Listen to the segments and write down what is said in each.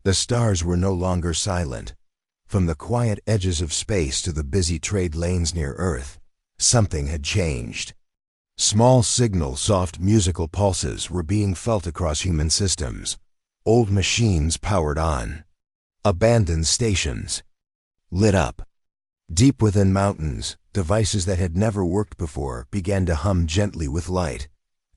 The stars were no longer silent. From the quiet edges of space to the busy trade lanes near Earth, something had changed. Small signal, soft musical pulses were being felt across human systems. Old machines powered on. Abandoned stations lit up. Deep within mountains, devices that had never worked before began to hum gently with light.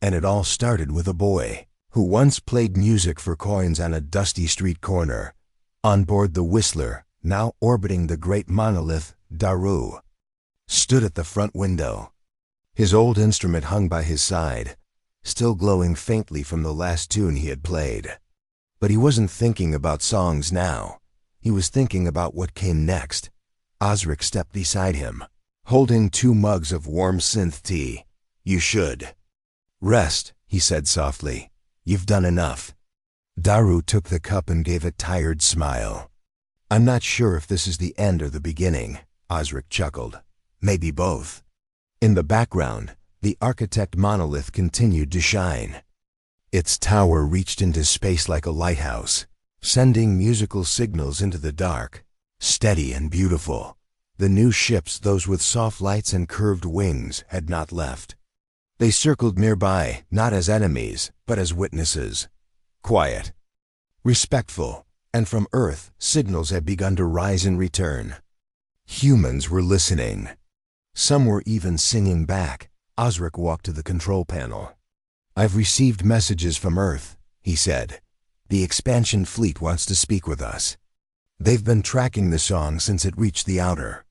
And it all started with a boy who once played music for coins on a dusty street corner. On board the Whistler, now orbiting the great monolith, Daru stood at the front window. His old instrument hung by his side, still glowing faintly from the last tune he had played. But he wasn't thinking about songs now. He was thinking about what came next. Osric stepped beside him, holding 2 mugs of warm synth tea. "You should rest," he said softly. "You've done enough." Daru took the cup and gave a tired smile. "I'm not sure if this is the end or the beginning," Osric chuckled. "Maybe both." In the background, the architect monolith continued to shine. Its tower reached into space like a lighthouse, sending musical signals into the dark. Steady and beautiful. The new ships, those with soft lights and curved wings, had not left. They circled nearby, not as enemies, but as witnesses. Quiet, respectful, and from Earth, signals had begun to rise in return. Humans were listening. Some were even singing back. Osric walked to the control panel. "I've received messages from Earth," he said. "The expansion fleet wants to speak with us. They've been tracking the song since it reached the outer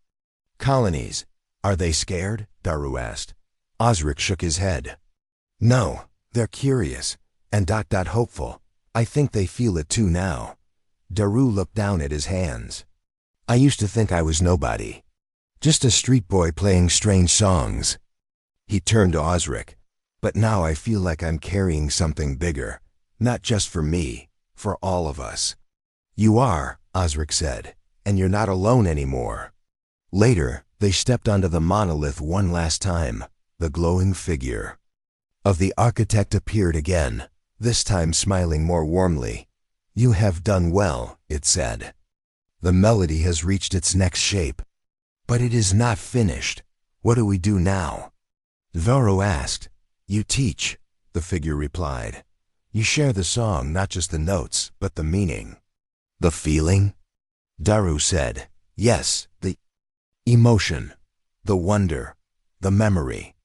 colonies." "Are they scared?" Daru asked. Osric shook his head. "No, they're curious and hopeful. I think they feel it too now." Daru looked down at his hands. "I used to think I was nobody. Just a street boy playing strange songs." He turned to Osric. "But now I feel like I'm carrying something bigger. Not just for me, for all of us." "You are," Osric said, "and you're not alone anymore." Later, they stepped onto the monolith one last time. The glowing figure of the architect appeared again, this time smiling more warmly. "You have done well," it said. "The melody has reached its next shape. But it is not finished. What do we do now?" Daru asked. "You teach," the figure replied. "You share the song, not just the notes, but the meaning." "The feeling?" Daru said. "Yes, the emotion, the wonder, the memory.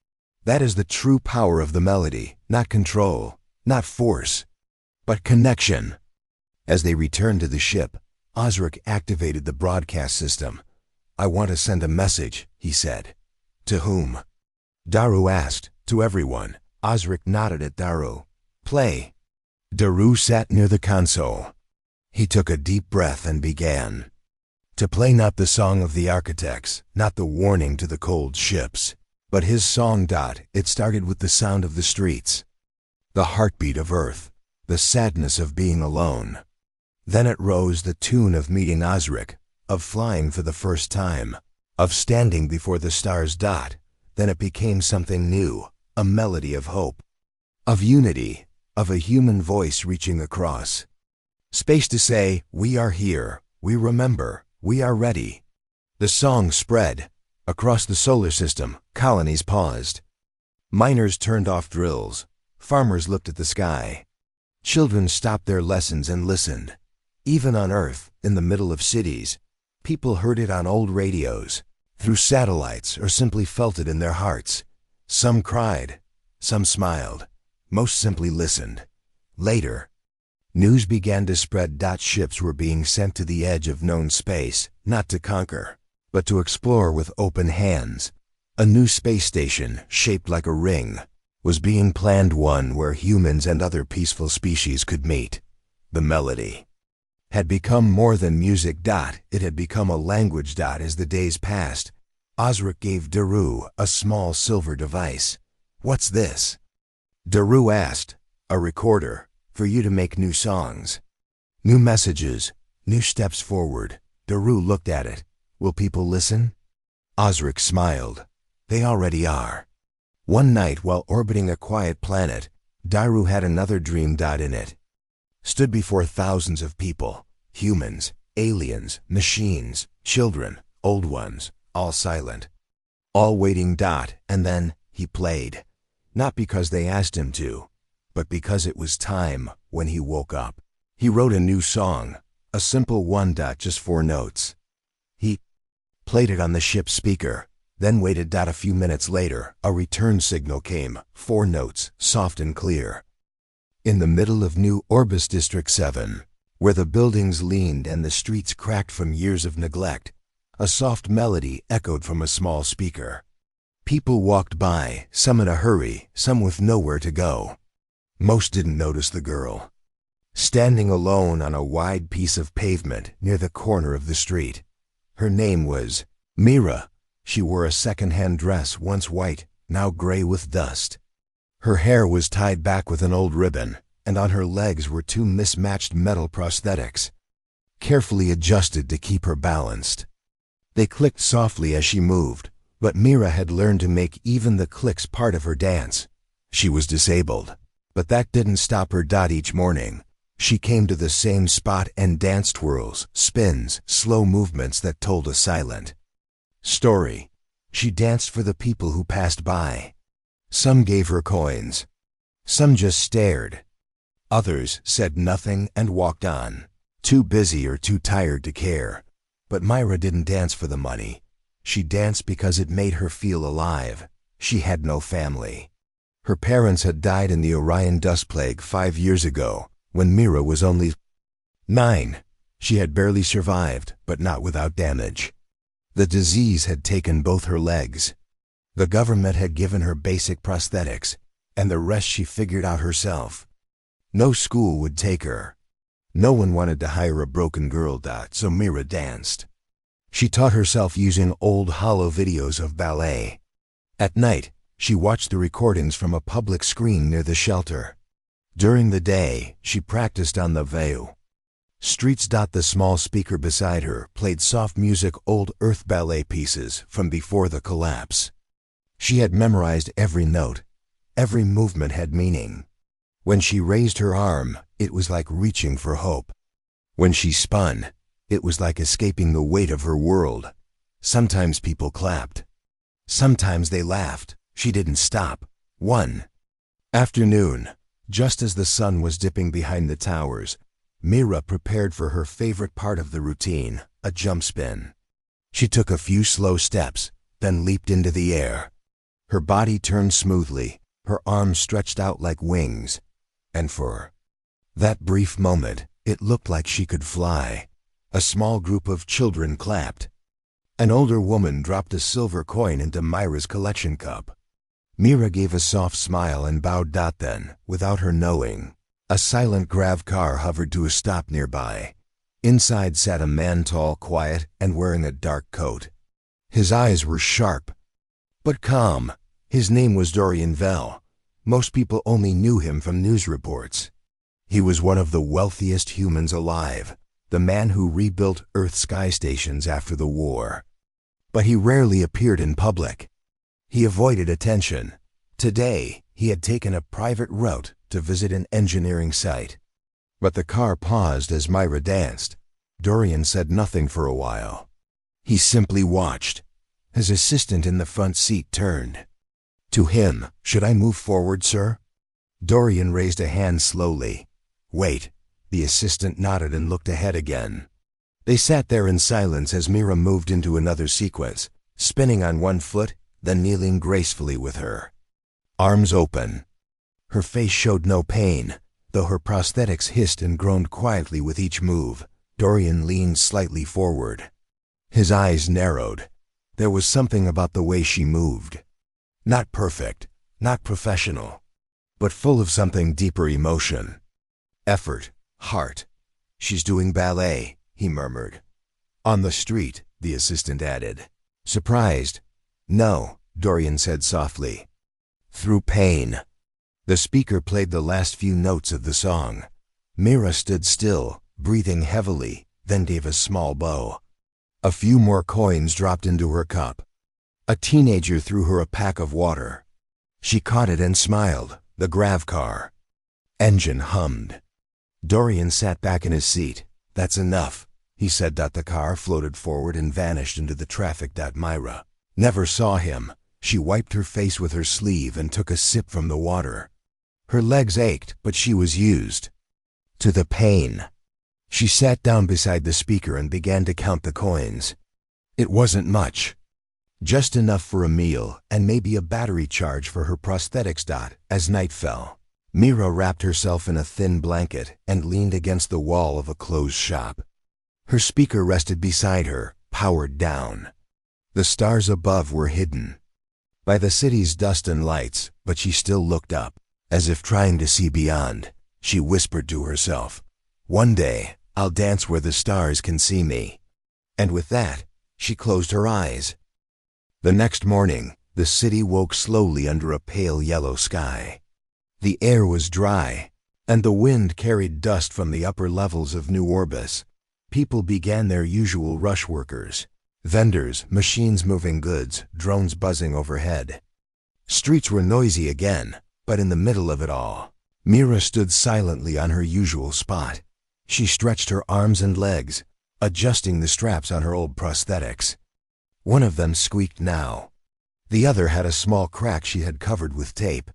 That is the true power of the melody, not control, not force, but connection." As they returned to the ship, Osric activated the broadcast system. "I want to send a message," he said. "To whom?" Daru asked. "To everyone." Osric nodded at Daru. "Play." Daru sat near the console. He took a deep breath and began to play not the song of the architects, not the warning to the cold ships, but his song. It started with the sound of the streets, the heartbeat of Earth, the sadness of being alone. Then it rose, the tune of meeting Osric, of flying for the first time, of standing before the stars. Then it became something new, a melody of hope, of unity, of a human voice reaching across space to say, "We are here, we remember, we are ready." The song spread. Across the solar system, colonies paused. Miners turned off drills. Farmers looked at the sky. Children stopped their lessons and listened. Even on Earth, in the middle of cities, people heard it on old radios, through satellites, or simply felt it in their hearts. Some cried, some smiled, most simply listened. Later, news began to spread. Ships were being sent to the edge of known space, not to conquer, but to explore with open hands. A new space station, shaped like a ring, was being planned, one where humans and other peaceful species could meet. The melody had become more than music. It had become a language. As the days passed, Osric gave Daru a small silver device. "What's this?" Daru asked. "A recorder, for you to make new songs, new messages, new steps forward." Daru looked at it. "Will people listen?" Osric smiled. "They already are." One night, while orbiting a quiet planet, Daru had another dream. In it stood before thousands of people, Humans, aliens, machines, children, old ones, all silent. All waiting. And then he played. Not because they asked him to, but because it was time when he woke up. He wrote a new song, a simple one. Just 4 notes. He played it on the ship's speaker, then waited. A few minutes later, a return signal came, 4 notes, soft and clear. In the middle of New Orbis District 7, where the buildings leaned and the streets cracked from years of neglect, a soft melody echoed from a small speaker. People walked by, some in a hurry, some with nowhere to go. Most didn't notice the girl, standing alone on a wide piece of pavement near the corner of the street. Her name was Mira. She wore a second-hand dress, once white, now gray with dust. Her hair was tied back with an old ribbon, and on her legs were 2 mismatched metal prosthetics, carefully adjusted to keep her balanced. They clicked softly as she moved, but Mira had learned to make even the clicks part of her dance. She was disabled, but that didn't stop her. Each morning, she came to the same spot and danced twirls, spins, slow movements that told a silent story. She danced for the people who passed by. Some gave her coins. Some just stared. Others said nothing and walked on, too busy or too tired to care. But Myra didn't dance for the money. She danced because it made her feel alive. She had no family. Her parents had died in the Orion dust plague 5 years ago, when Mira was only 9. She had barely survived, but not without damage. The disease had taken both her legs. The government had given her basic prosthetics, and the rest she figured out herself. No school would take her. No one wanted to hire a broken girl. So Mira danced. She taught herself using old hollow videos of ballet. At night, she watched the recordings from a public screen near the shelter. During the day, she practiced on the view streets. The small speaker beside her played soft music, old earth ballet pieces from before the collapse. She had memorized every note. Every movement had meaning. When she raised her arm, it was like reaching for hope. When she spun, it was like escaping the weight of her world. Sometimes people clapped. Sometimes they laughed. She didn't stop. One afternoon, just as the sun was dipping behind the towers, Mira prepared for her favorite part of the routine, a jump spin. She took a few slow steps, then leaped into the air. Her body turned smoothly, her arms stretched out like wings, and for that brief moment, it looked like she could fly. A small group of children clapped. An older woman dropped a silver coin into Myra's collection cup. Mira gave a soft smile and bowed. Then, without her knowing, a silent grav car hovered to a stop nearby. Inside sat a man, tall, quiet, and wearing a dark coat. His eyes were sharp, but calm. His name was Dorian Vell. Most people only knew him from news reports. He was one of the wealthiest humans alive, the man who rebuilt Earth sky stations after the war. But he rarely appeared in public. He avoided attention. Today, he had taken a private route to visit an engineering site. But the car paused as Myra danced. Dorian said nothing for a while. He simply watched. His assistant in the front seat turned to him. "Should I move forward, sir?" Dorian raised a hand slowly. "Wait." The assistant nodded and looked ahead again. They sat there in silence as Mira moved into another sequence, spinning on one foot, then kneeling gracefully with her arms open. Her face showed no pain, though her prosthetics hissed and groaned quietly with each move. Dorian leaned slightly forward. His eyes narrowed. There was something about the way she moved. Not perfect, not professional, but full of something deeper: emotion, effort, heart. "She's doing ballet," he murmured. "On the street," the assistant added. Surprised? "No," Dorian said softly. "Through pain." The speaker played the last few notes of the song. Mira stood still, breathing heavily, then gave a small bow. A few more coins dropped into her cup. A teenager threw her a pack of water. She caught it and smiled. The grav car engine hummed. Dorian sat back in his seat, "That's enough," he said. The car floated forward and vanished into the traffic. Myra never saw him. She wiped her face with her sleeve and took a sip from the water. Her legs ached, but she was used to the pain. She sat down beside the speaker and began to count the coins. It wasn't much. Just enough for a meal and maybe a battery charge for her prosthetics. As night fell, Mira wrapped herself in a thin blanket and leaned against the wall of a closed shop. Her speaker rested beside her, powered down. The stars above were hidden by the city's dust and lights, but she still looked up, as if trying to see beyond. She whispered to herself, "One day, I'll dance where the stars can see me." And with that, she closed her eyes. The next morning, the city woke slowly under a pale yellow sky. The air was dry, and the wind carried dust from the upper levels of New Orbis. People began their usual rush: workers, vendors, machines moving goods, drones buzzing overhead. Streets were noisy again, but in the middle of it all, Mira stood silently on her usual spot. She stretched her arms and legs, adjusting the straps on her old prosthetics. One of them squeaked now. The other had a small crack she had covered with tape.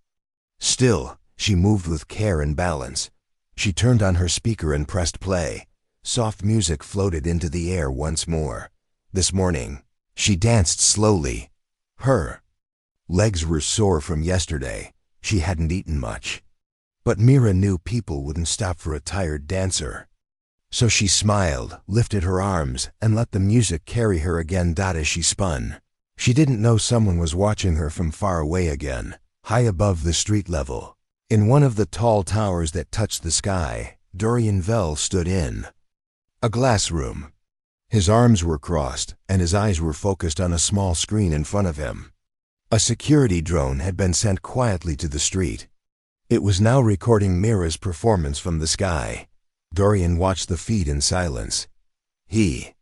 Still, she moved with care and balance. She turned on her speaker and pressed play. Soft music floated into the air once more. This morning, she danced slowly. Her legs were sore from yesterday. She hadn't eaten much. But Mira knew people wouldn't stop for a tired dancer. So she smiled, lifted her arms, and let the music carry her again. As she spun, she didn't know someone was watching her from far away again, high above the street level. In one of the tall towers that touched the sky, Dorian Vell stood in a glass room. His arms were crossed, and his eyes were focused on a small screen in front of him. A security drone had been sent quietly to the street. It was now recording Mira's performance from the sky. Dorian watched the feed in silence. He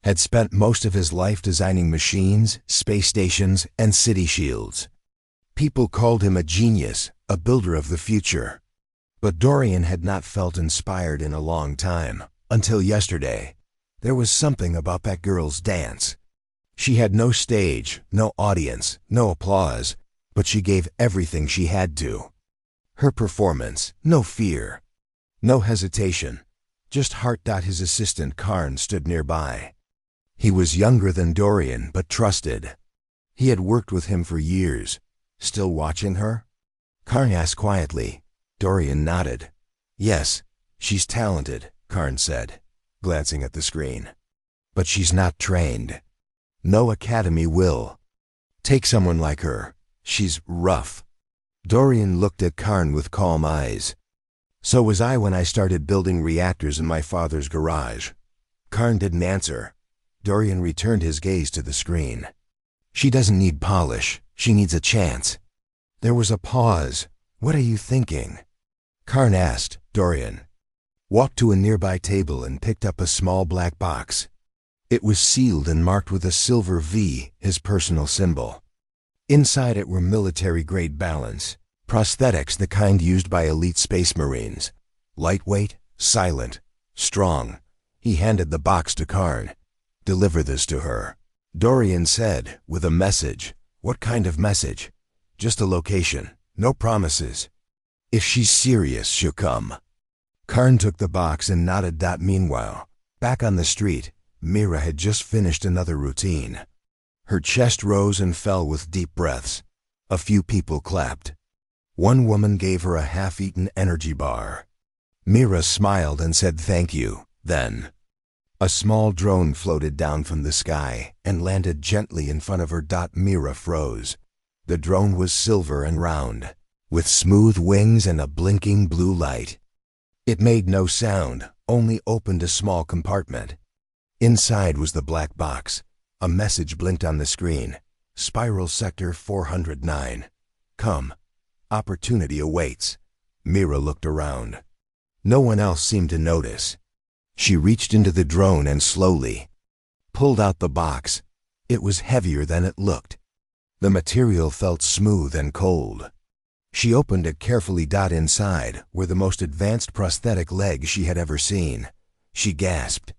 had spent most of his life designing machines, space stations, and city shields. People called him a genius, a builder of the future. But Dorian had not felt inspired in a long time, until yesterday. There was something about that girl's dance. She had no stage, no audience, no applause, but she gave everything she had to. Her performance, no fear, no hesitation, just heart. His assistant Karn stood nearby. He was younger than Dorian, but trusted. He had worked with him for years. Still watching her? Karn asked quietly. Dorian nodded. "Yes, she's talented," Karn said, glancing at the screen. "But she's not trained. No academy will take someone like her. She's rough." Dorian looked at Karn with calm eyes. "So was I when I started building reactors in my father's garage." Karn didn't answer. Dorian returned his gaze to the screen. "She doesn't need polish. She needs a chance." There was a pause. "What are you thinking?" Karn asked. Dorian walked to a nearby table and picked up a small black box. It was sealed and marked with a silver V, his personal symbol. Inside it were military-grade balance prosthetics, the kind used by elite space marines. Lightweight, silent, strong. He handed the box to Karn. "Deliver this to her," Dorian said, "with a message." "What kind of message?" "Just a location. No promises. If she's serious, she'll come." Karn took the box and nodded. Meanwhile, back on the street, Mira had just finished another routine. Her chest rose and fell with deep breaths. A few people clapped. One woman gave her a half-eaten energy bar. Mira smiled and said thank you. Then, a small drone floated down from the sky and landed gently in front of her. Mira froze. The drone was silver and round, with smooth wings and a blinking blue light. It made no sound, only opened a small compartment. Inside was the black box. A message blinked on the screen. "Spiral Sector 409. Come. Opportunity awaits." Mira looked around. No one else seemed to notice. She reached into the drone and slowly pulled out the box. It was heavier than it looked. The material felt smooth and cold. She opened it carefully. Inside were the most advanced prosthetic legs she had ever seen. She gasped.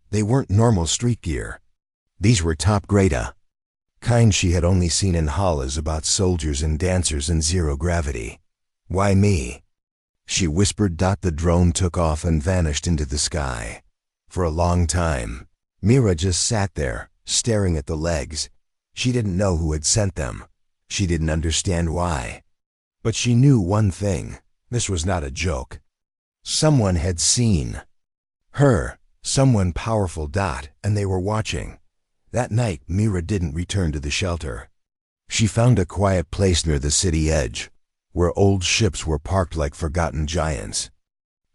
They weren't normal street gear. These were top-grade, kind she had only seen in halls about soldiers and dancers in zero gravity. Why me? She whispered. The drone took off and vanished into the sky. For a long time, Mira just sat there, staring at the legs. She didn't know who had sent them. She didn't understand why. But she knew one thing. This was not a joke. Someone had seen her, someone powerful. And they were watching. That night, Mira didn't return to the shelter. She found a quiet place near the city edge, where old ships were parked like forgotten giants.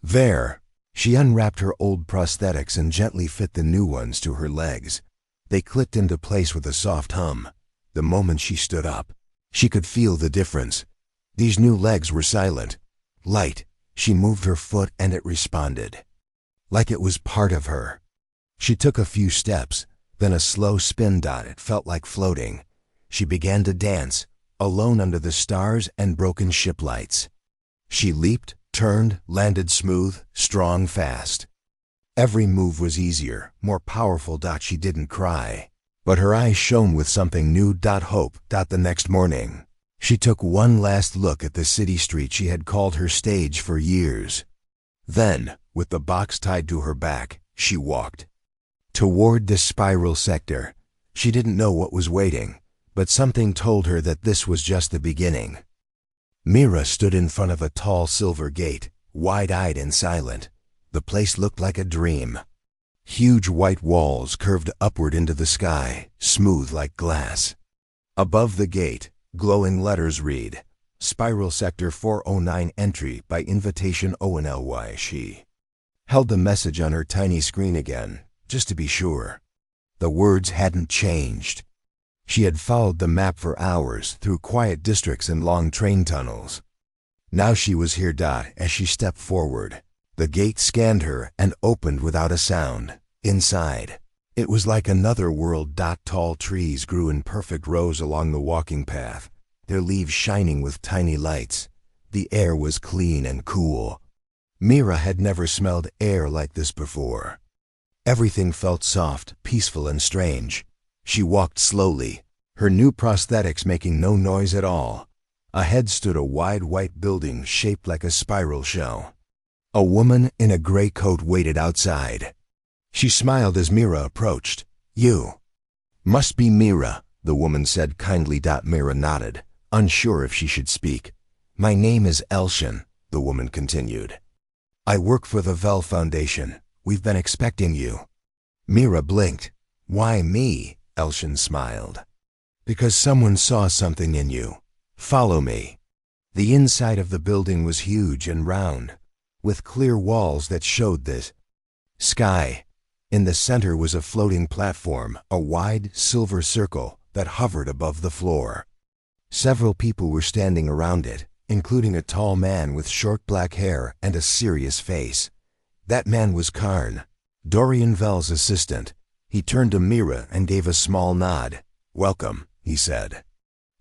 There, she unwrapped her old prosthetics and gently fit the new ones to her legs. They clicked into place with a soft hum. The moment she stood up, she could feel the difference. These new legs were silent, light. She moved her foot and it responded, like it was part of her. She took a few steps, then a slow spin. It felt like floating. She began to dance, alone under the stars and broken ship lights. She leaped, turned, landed smooth, strong, fast. Every move was easier, more powerful. She didn't cry, but her eyes shone with something new. Hope. The next morning, she took one last look at the city street she had called her stage for years. Then, with the box tied to her back, she walked toward the spiral sector. She didn't know what was waiting, but something told her that this was just the beginning. Mira stood in front of a tall silver gate, wide-eyed and silent. The place looked like a dream. Huge white walls curved upward into the sky, smooth like glass. Above the gate, glowing letters read, Spiral Sector 409 Entry by Invitation ONLY. She held the message on her tiny screen again, just to be sure. The words hadn't changed. She had followed the map for hours through quiet districts and long train tunnels. Now she was here. As she stepped forward, the gate scanned her and opened without a sound. Inside, it was like another world. Tall trees grew in perfect rows along the walking path, their leaves shining with tiny lights. The air was clean and cool. Mira had never smelled air like this before. Everything felt soft, peaceful, and strange. She walked slowly, her new prosthetics making no noise at all. Ahead stood a wide white building shaped like a spiral shell. A woman in a gray coat waited outside. She smiled as Mira approached. "You must be Mira," the woman said kindly. Mira nodded, unsure if she should speak. "My name is Elshin," the woman continued. "I work for the Vel Foundation. We've been expecting you." Mira blinked. "Why me?" Elshin smiled. "Because someone saw something in you. Follow me." The inside of the building was huge and round, with clear walls that showed the sky. In the center was a floating platform, a wide, silver circle that hovered above the floor. Several people were standing around it, including a tall man with short black hair and a serious face. That man was Karn, Dorian Vel's assistant. He turned to Mira and gave a small nod. "Welcome," he said.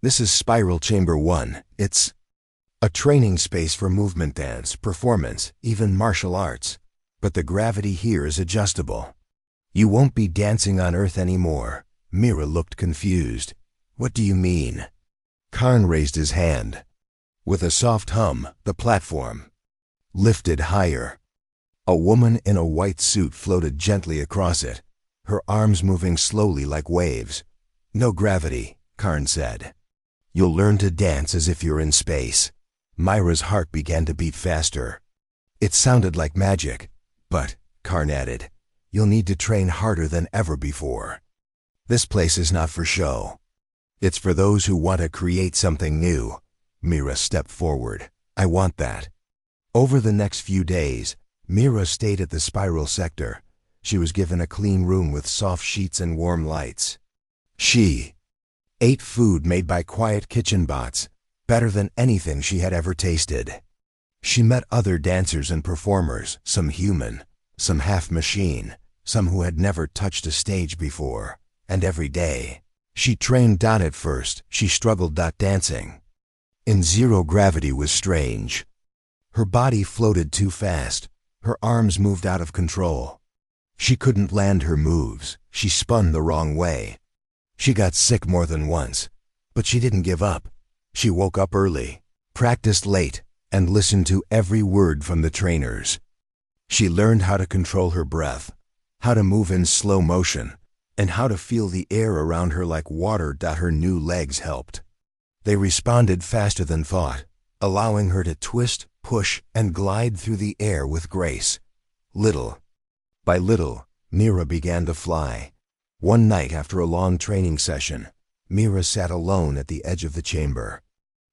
"This is Spiral Chamber 1. It's a training space for movement dance, performance, even martial arts. But the gravity here is adjustable. You won't be dancing on Earth anymore." Mira looked confused. "What do you mean?" Karn raised his hand. With a soft hum, the platform lifted higher. A woman in a white suit floated gently across it, her arms moving slowly like waves. "No gravity," Karn said. "You'll learn to dance as if you're in space." Mira's heart began to beat faster. It sounded like magic, but, Karn added, "you'll need to train harder than ever before. This place is not for show. It's for those who want to create something new." Mira stepped forward. "I want that." Over the next few days, Mira stayed at the spiral sector. She was given a clean room with soft sheets and warm lights. She ate food made by quiet kitchen bots, better than anything she had ever tasted. She met other dancers and performers, some human, some half-machine, some who had never touched a stage before. And every day, she trained. At first, she struggled. Dancing in zero gravity was strange. Her body floated too fast. Her arms moved out of control. She couldn't land her moves. She spun the wrong way. She got sick more than once, but she didn't give up. She woke up early, practiced late, and listened to every word from the trainers. She learned how to control her breath, how to move in slow motion, and how to feel the air around her like water. Her new legs helped. They responded faster than thought, allowing her to twist, push, and glide through the air with grace. Little by little, Mira began to fly. One night after a long training session, Mira sat alone at the edge of the chamber.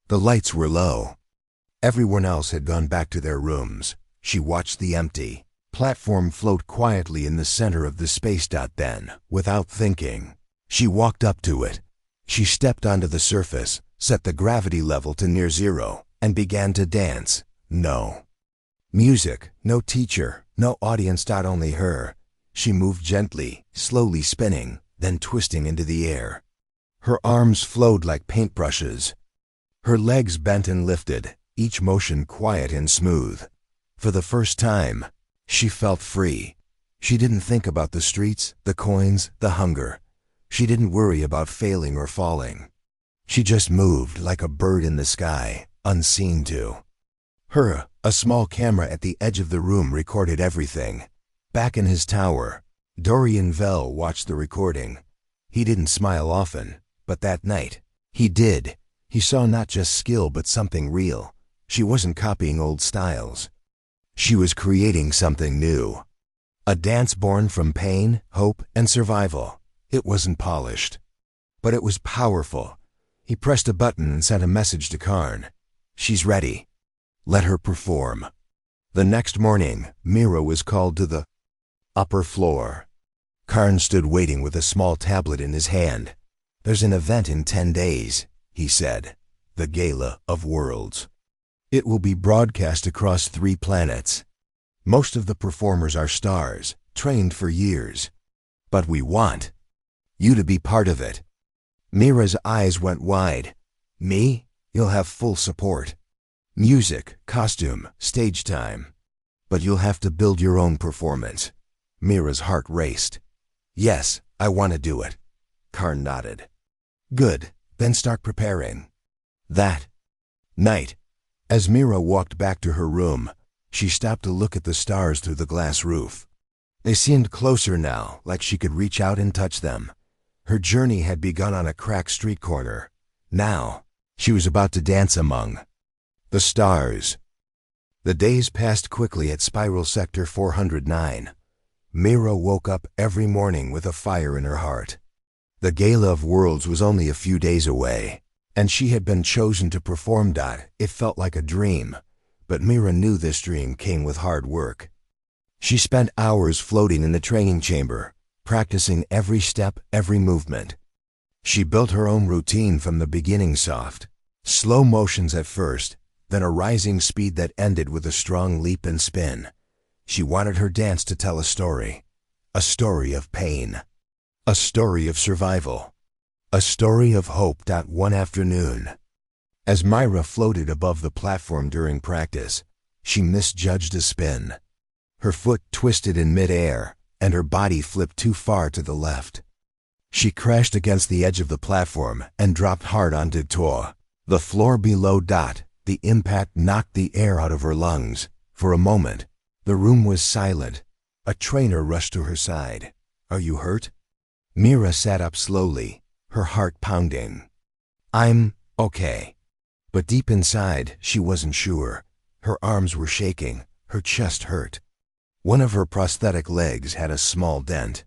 The lights were low. Everyone else had gone back to their rooms. She watched the empty platform float quietly in the center of the space. Then, without thinking, she walked up to it. She stepped onto the surface, set the gravity level to near zero, and began to dance. No music, no teacher, no audience. Only her. She moved gently, slowly spinning, then twisting into the air. Her arms flowed like paintbrushes. Her legs bent and lifted, each motion quiet and smooth. For the first time, she felt free. She didn't think about the streets, the coins, the hunger. She didn't worry about failing or falling. She just moved like a bird in the sky, unseen to her. A small camera at the edge of the room recorded everything. Back in his tower, Dorian Vell watched the recording. He didn't smile often, but that night, he did. He saw not just skill but something real. She wasn't copying old styles. She was creating something new. A dance born from pain, hope, and survival. It wasn't polished, but it was powerful. He pressed a button and sent a message to Karn. She's ready. Let her perform. The next morning, Mira was called to the upper floor. Karn stood waiting with a small tablet in his hand. There's an event in 10 days, he said. The Gala of Worlds. It will be broadcast across 3 planets. Most of the performers are stars, trained for years. But we want you to be part of it. Mira's eyes went wide. Me? You'll have full support. Music, costume, stage time. But you'll have to build your own performance. Mira's heart raced. Yes, I want to do it. Karn nodded. Good, then start preparing. That night, as Mira walked back to her room, she stopped to look at the stars through the glass roof. They seemed closer now, like she could reach out and touch them. Her journey had begun on a cracked street corner. Now, she was about to dance among the stars. The days passed quickly at Spiral Sector 409. Mira woke up every morning with a fire in her heart. The Gala of Worlds was only a few days away, and she had been chosen to perform. It felt like a dream, but Mira knew this dream came with hard work. She spent hours floating in the training chamber, practicing every step, every movement. She built her own routine from the beginning, soft, slow motions at first, then a rising speed that ended with a strong leap and spin. She wanted her dance to tell a story of pain, a story of survival, a story of hope. One afternoon, as Mira floated above the platform during practice, she misjudged a spin. Her foot twisted in midair, and her body flipped too far to the left. She crashed against the edge of the platform and dropped hard onto the floor below. The impact knocked the air out of her lungs. For a moment, the room was silent. A trainer rushed to her side. Are you hurt? Mira sat up slowly, her heart pounding. I'm okay. But deep inside, she wasn't sure. Her arms were shaking, her chest hurt. One of her prosthetic legs had a small dent.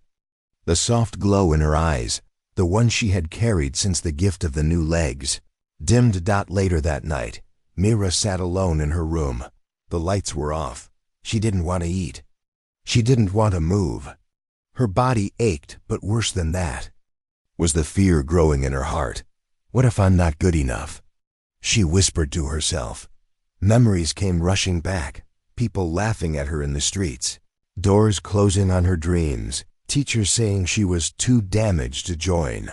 The soft glow in her eyes, the one she had carried since the gift of the new legs, dimmed. Later that night, Mira sat alone in her room. The lights were off. She didn't want to eat. She didn't want to move. Her body ached, but worse than that was the fear growing in her heart. What if I'm not good enough? She whispered to herself. Memories came rushing back, people laughing at her in the streets, doors closing on her dreams, teachers saying she was too damaged to join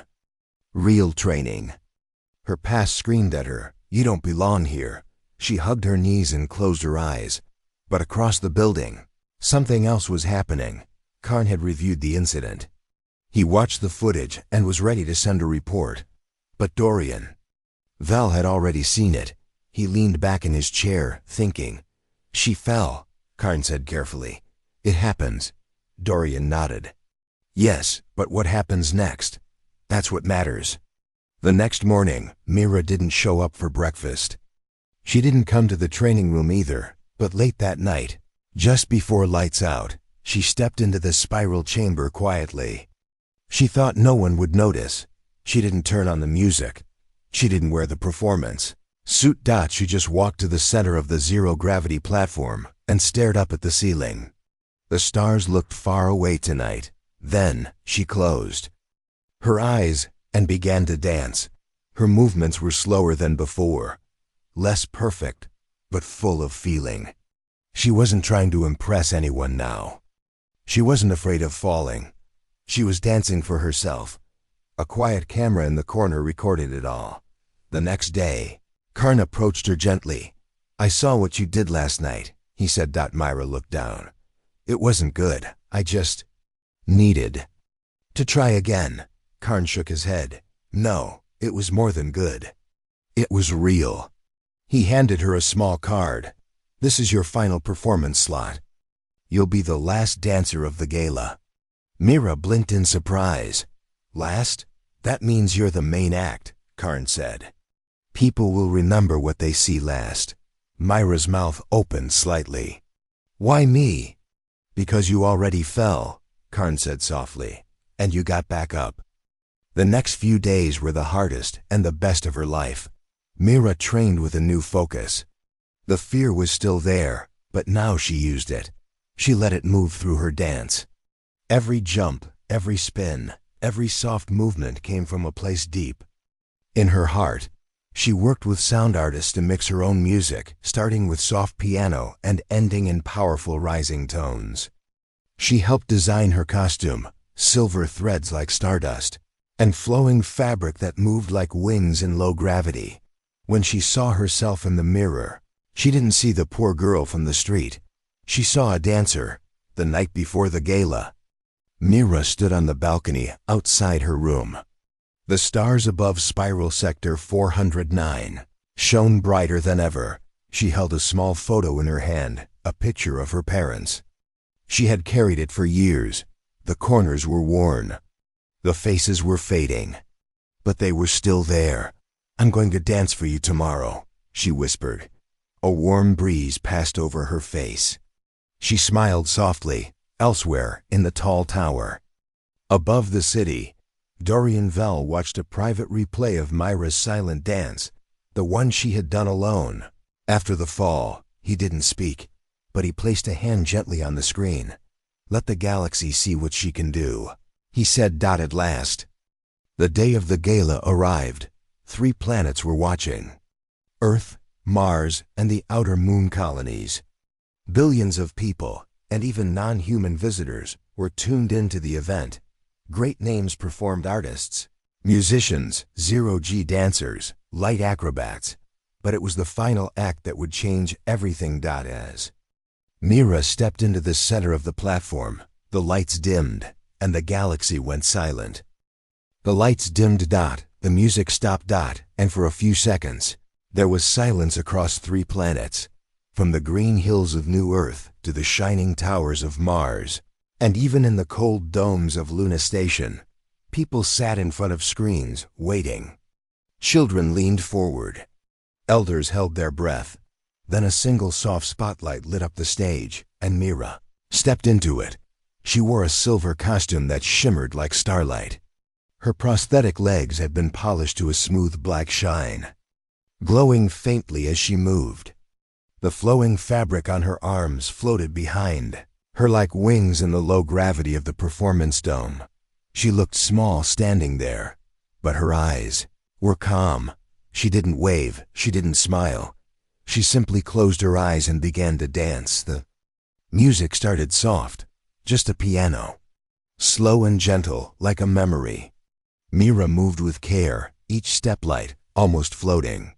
real training. Her past screamed at her, "You don't belong here." She hugged her knees and closed her eyes. But across the building, something else was happening. Karn had reviewed the incident. He watched the footage and was ready to send a report. But Dorian. Val had already seen it. He leaned back in his chair, thinking. She fell, Karn said carefully. It happens. Dorian nodded. Yes, but what happens next? That's what matters. The next morning, Mira didn't show up for breakfast. She didn't come to the training room either, but late that night, just before lights out, she stepped into the spiral chamber quietly. She thought no one would notice. She didn't turn on the music. She didn't wear the performance suit. She just walked to the center of the zero-gravity platform and stared up at the ceiling. The stars looked far away tonight. Then she closed her eyes and began to dance. Her movements were slower than before, less perfect, but full of feeling. She wasn't trying to impress anyone now. She wasn't afraid of falling. She was dancing for herself. A quiet camera in the corner recorded it all. The next day, Karn approached her gently. I saw what you did last night, he said. Myra looked down. It wasn't good. I just needed to try again. Karn shook his head. No, it was more than good. It was real. He handed her a small card. This is your final performance slot. You'll be the last dancer of the gala. Mira blinked in surprise. Last? That means you're the main act, Karn said. People will remember what they see last. Myra's mouth opened slightly. Why me? Because you already fell, Karn said softly, and you got back up. The next few days were the hardest and the best of her life. Mira trained with a new focus. The fear was still there, but now she used it. She let it move through her dance. Every jump, every spin, every soft movement came from a place deep in her heart. She worked with sound artists to mix her own music, starting with soft piano and ending in powerful rising tones. She helped design her costume, silver threads like stardust, and flowing fabric that moved like wings in low gravity. When she saw herself in the mirror, she didn't see the poor girl from the street. She saw a dancer. The night before the gala, Mira stood on the balcony outside her room. The stars above Spiral Sector 409 shone brighter than ever. She held a small photo in her hand, a picture of her parents. She had carried it for years. The corners were worn. The faces were fading. But they were still there. I'm going to dance for you tomorrow, she whispered. A warm breeze passed over her face. She smiled softly. Elsewhere, in the tall tower, above the city, Dorian Vell watched a private replay of Myra's silent dance, the one she had done alone. After the fall, he didn't speak, but he placed a hand gently on the screen. Let the galaxy see what she can do, he said. At last, the day of the gala arrived. 3 planets were watching: Earth, Mars, and the outer moon colonies. Billions of people, and even non-human visitors, were tuned into the event. Great names performed: artists, musicians, zero-G dancers, light acrobats. But it was the final act that would change everything. As Mira stepped into the center of the platform, the lights dimmed, and the galaxy went silent. The lights dimmed. The music stopped. And for a few seconds, there was silence across 3 planets. From the green hills of New Earth to the shining towers of Mars, and even in the cold domes of Luna Station, people sat in front of screens, waiting. Children leaned forward. Elders held their breath. Then a single soft spotlight lit up the stage, and Mira stepped into it. She wore a silver costume that shimmered like starlight. Her prosthetic legs had been polished to a smooth black shine, glowing faintly as she moved. The flowing fabric on her arms floated behind her like wings in the low gravity of the performance dome. She looked small standing there, but her eyes were calm. She didn't wave, she didn't smile. She simply closed her eyes and began to dance. The music started soft, just a piano, slow and gentle like a memory. Mira moved with care, each step light, almost floating.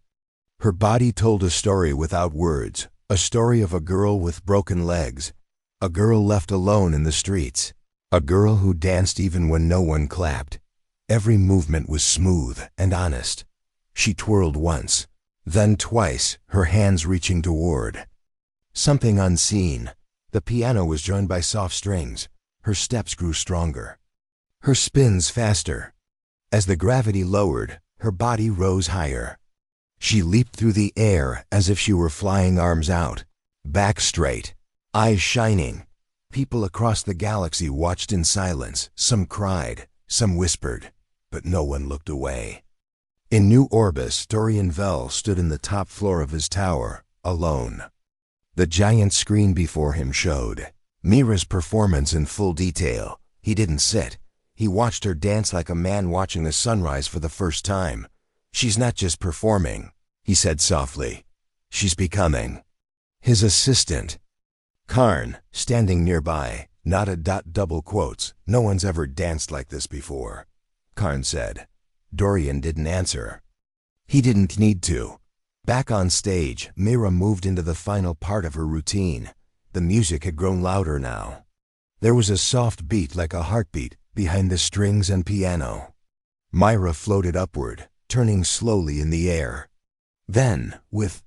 Her body told a story without words, a story of a girl with broken legs, a girl left alone in the streets, A girl who danced even when no one clapped. Every movement was smooth and honest. She twirled once, then twice, her hands reaching toward something unseen. The piano was joined by soft strings. Her steps grew stronger, her spins faster. As the gravity lowered, her body rose higher. She leaped through the air as if she were flying, arms out, back straight, eyes shining. People across the galaxy watched in silence. Some cried, some whispered, but no one looked away. In New Orbis, Dorian Vell stood in the top floor of his tower, alone. The giant screen before him showed Mira's performance in full detail. He didn't sit. He watched her dance like a man watching the sunrise for the first time. "She's not just performing," he said softly. "She's becoming." His assistant, Karn, standing nearby, nodded. Double quotes. "No one's ever danced like this before," Karn said. Dorian didn't answer. He didn't need to. Back on stage, Mira moved into the final part of her routine. The music had grown louder now. There was a soft beat like a heartbeat behind the strings and piano. Myra floated upward, turning slowly in the air. Then, with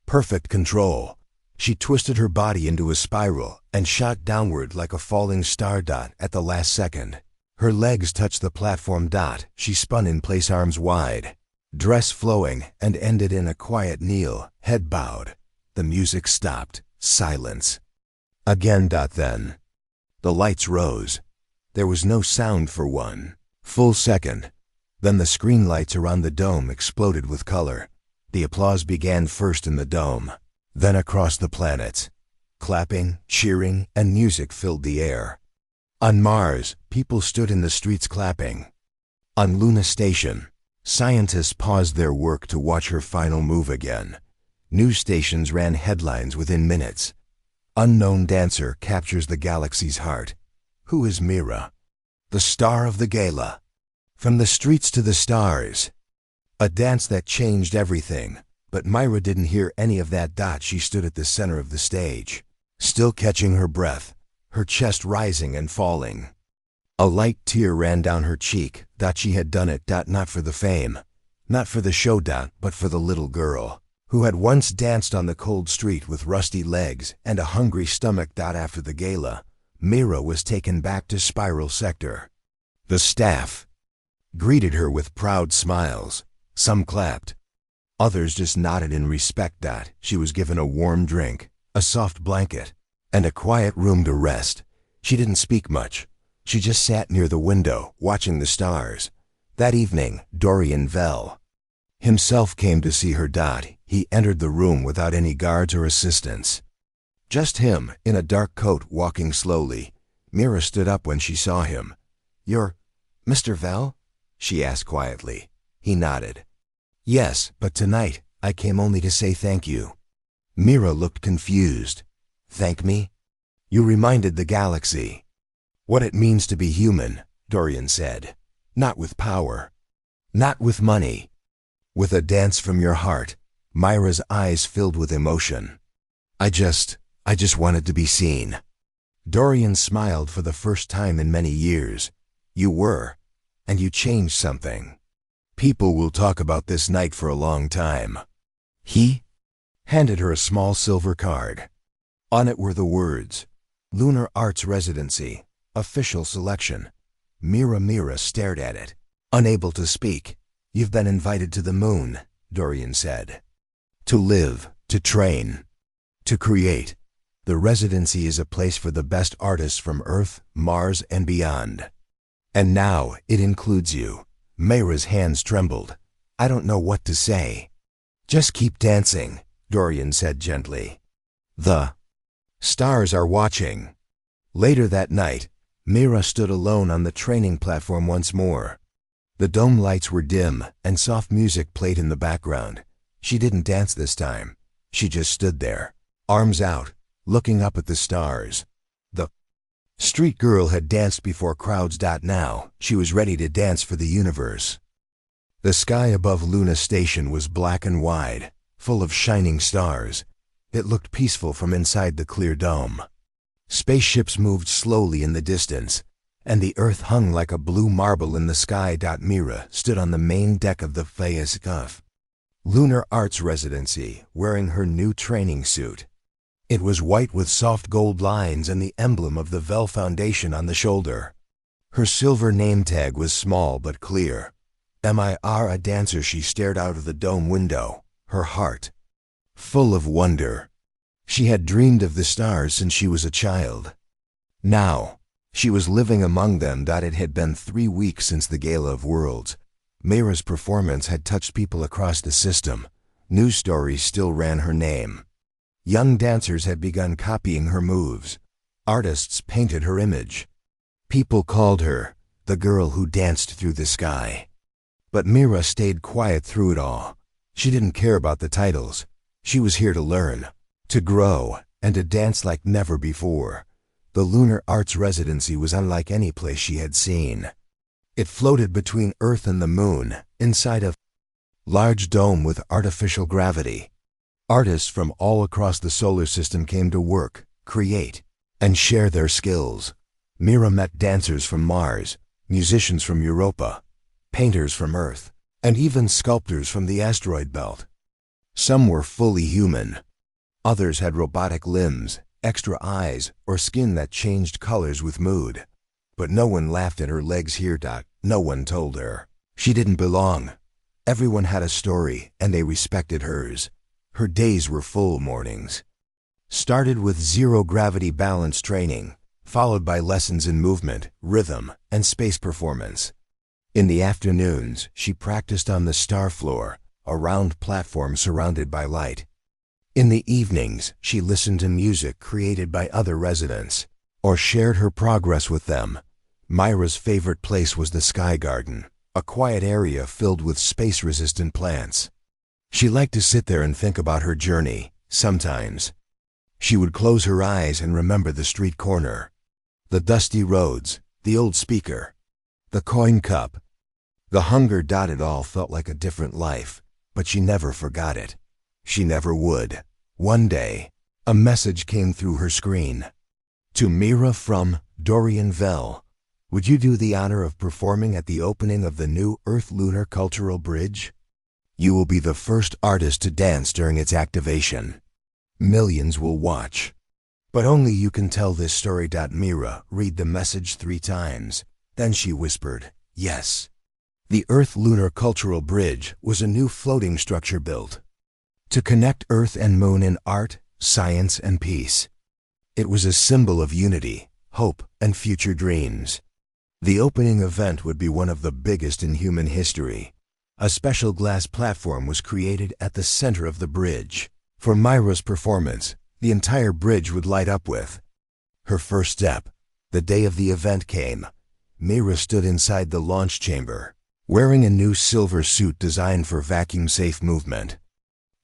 perfect control, she twisted her body into a spiral and shot downward like a falling star. At the last second, her legs touched the platform. She spun in place, arms wide, dress flowing, and ended in a quiet kneel, head bowed. The music stopped. Silence. Again. Then the lights rose. There was no sound for one full second. Then the screen lights around the dome exploded with color. The applause began first in the dome, then across the planets. Clapping, cheering, and music filled the air. On Mars, people stood in the streets clapping. On Luna Station, scientists paused their work to watch her final move again. News stations ran headlines within minutes. "Unknown dancer captures the galaxy's heart." Who is Mira? The star of the gala. From the streets to the stars. A dance that changed everything. But Myra didn't hear any of that. She stood at the center of the stage, still catching her breath, her chest rising and falling. A light tear ran down her cheek. She had done it. Not for the fame, not for the show. But for the little girl who had once danced on the cold street with rusty legs and a hungry stomach. After the gala, Mira was taken back to Spiral Sector. The staff greeted her with proud smiles. Some clapped. Others just nodded in respect. She was given a warm drink, a soft blanket, and a quiet room to rest. She didn't speak much. She just sat near the window, watching the stars. That evening, Dorian Vell himself came to see her. He entered the room without any guards or assistants. Just him, in a dark coat, walking slowly. Mira stood up when she saw him. "You're Mr. Vell?" she asked quietly. He nodded. "Yes, but tonight, I came only to say thank you." Mira looked confused. "Thank me?" "You reminded the galaxy what it means to be human," Dorian said. "Not with power, not with money, with a dance from your heart." Myra's eyes filled with emotion. I just wanted to be seen." Dorian smiled for the first time in many years. "You were, and you changed something. People will talk about this night for a long time." He handed her a small silver card. On it were the words, "Lunar Arts Residency, Official Selection." Mira stared at it, unable to speak. "You've been invited to the moon," Dorian said. "To live, to train, to create. The residency is a place for the best artists from Earth, Mars, and beyond. And now it includes you." Myra's hands trembled. "I don't know what to say." "Just keep dancing," Dorian said gently. "The stars are watching." Later that night, Mira stood alone on the training platform once more. The dome lights were dim, and soft music played in the background. She didn't dance this time. She just stood there, arms out, looking up at the stars. The street girl had danced before crowds. Now, she was ready to dance for the universe. The sky above Luna Station was black and wide, full of shining stars. It looked peaceful from inside the clear dome. Spaceships moved slowly in the distance, and the earth hung like a blue marble in the sky. Mira stood on the main deck of the FASCF Lunar Arts Residency, wearing her new training suit. It was white with soft gold lines and the emblem of the VEL Foundation on the shoulder. Her silver name tag was small but clear. MIR a dancer. She stared out of the dome window, her heart full of wonder. She had dreamed of the stars since she was a child. Now, she was living among them. It had been 3 weeks since the Gala of Worlds. Mira's performance had touched people across the system. News stories still ran her name. Young dancers had begun copying her moves. Artists painted her image. People called her the girl who danced through the sky. But Mira stayed quiet through it all. She didn't care about the titles. She was here to learn, to grow, and to dance like never before. The Lunar Arts Residency was unlike any place she had seen. It floated between Earth and the Moon, inside a large dome with artificial gravity. Artists from all across the solar system came to work, create, and share their skills. Mira met dancers from Mars, musicians from Europa, painters from Earth, and even sculptors from the asteroid belt. Some were fully human. Others had robotic limbs, extra eyes, or skin that changed colors with mood. But no one laughed at her legs here. No one told her she didn't belong. Everyone had a story, and they respected hers. Her days were full mornings. Started with zero-gravity balance training, followed by lessons in movement, rhythm, and space performance. In the afternoons, she practiced on the star floor, a round platform surrounded by light. In the evenings, she listened to music created by other residents, or shared her progress with them. Mira's favorite place was the Sky Garden, a quiet area filled with space-resistant plants. She liked to sit there and think about her journey. Sometimes, she would close her eyes and remember the street corner, the dusty roads, the old speaker, the coin cup, the hunger. It all felt like a different life, but she never forgot it. She never would. One day, a message came through her screen. To Mira from Dorian Vell. Would you do the honor of performing at the opening of the new Earth Lunar Cultural Bridge? You will be the first artist to dance during its activation. Millions will watch. But only you can tell this story. Mira read the message 3 times. Then she whispered, yes. The Earth Lunar Cultural Bridge was a new floating structure built to connect Earth and Moon in art, science, and peace. It was a symbol of unity, hope, and future dreams. The opening event would be one of the biggest in human history. A special glass platform was created at the center of the bridge. For Mira's performance, the entire bridge would light up with her first step. The day of the event came. Mira stood inside the launch chamber, wearing a new silver suit designed for vacuum-safe movement.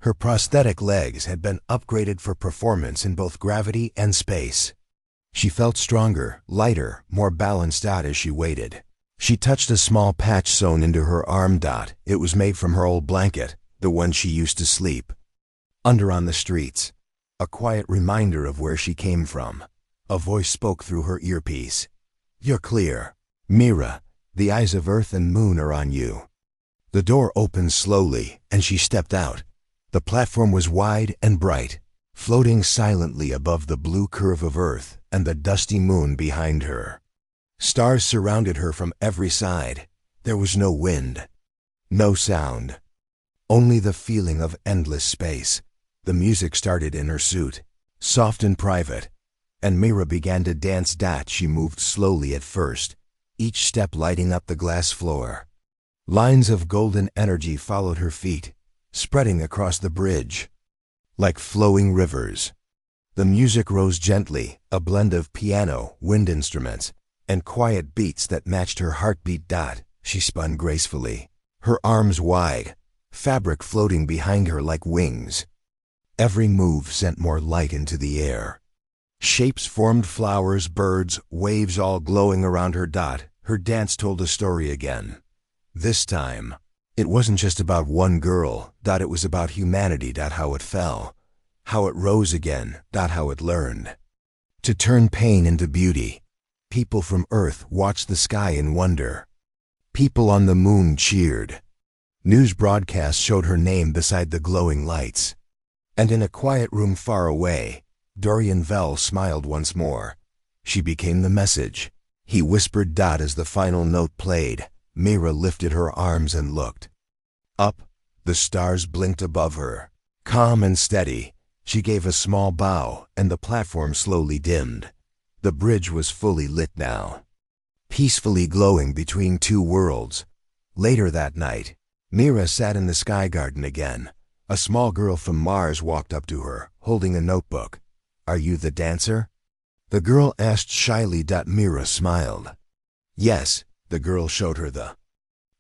Her prosthetic legs had been upgraded for performance in both gravity and space. She felt stronger, lighter, more balanced out as she waited. She touched a small patch sewn into her arm. It was made from her old blanket, the one she used to sleep under on the streets. A quiet reminder of where she came from. A voice spoke through her earpiece. You're clear, Mira. The eyes of Earth and Moon are on you. The door opened slowly, and she stepped out. The platform was wide and bright, floating silently above the blue curve of Earth and the dusty Moon behind her. Stars surrounded her from every side. There was no wind, no sound, only the feeling of endless space. The music started in her suit, soft and private, and Mira began to dance. She moved slowly at first, each step lighting up the glass floor. Lines of golden energy followed her feet, spreading across the bridge like flowing rivers. The music rose gently, a blend of piano, wind instruments, and quiet beats that matched her heartbeat. She spun gracefully, her arms wide, fabric floating behind her like wings. Every move sent more light into the air. Shapes formed, flowers, birds, waves all glowing around her. Her dance told a story again. This time, it wasn't just about one girl. It was about humanity. How it fell, how it rose again. How it learned to turn pain into beauty, People from Earth watched the sky in wonder. People on the moon cheered. News broadcasts showed her name beside the glowing lights. And in a quiet room far away, Dorian Vell smiled once more. She became the message. He whispered dot as the final note played. Mira lifted her arms and looked. Up, the stars blinked above her. Calm and steady, she gave a small bow, and the platform slowly dimmed. The bridge was fully lit now, peacefully glowing between two worlds. Later that night, Mira sat in the sky garden again. A small girl from Mars walked up to her, holding a notebook. "Are you the dancer?" The girl asked shyly. Mira smiled. "Yes." The girl showed her the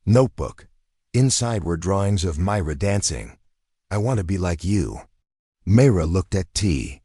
notebook. Inside were drawings of Myra dancing. "I want to be like you." Mira looked at T.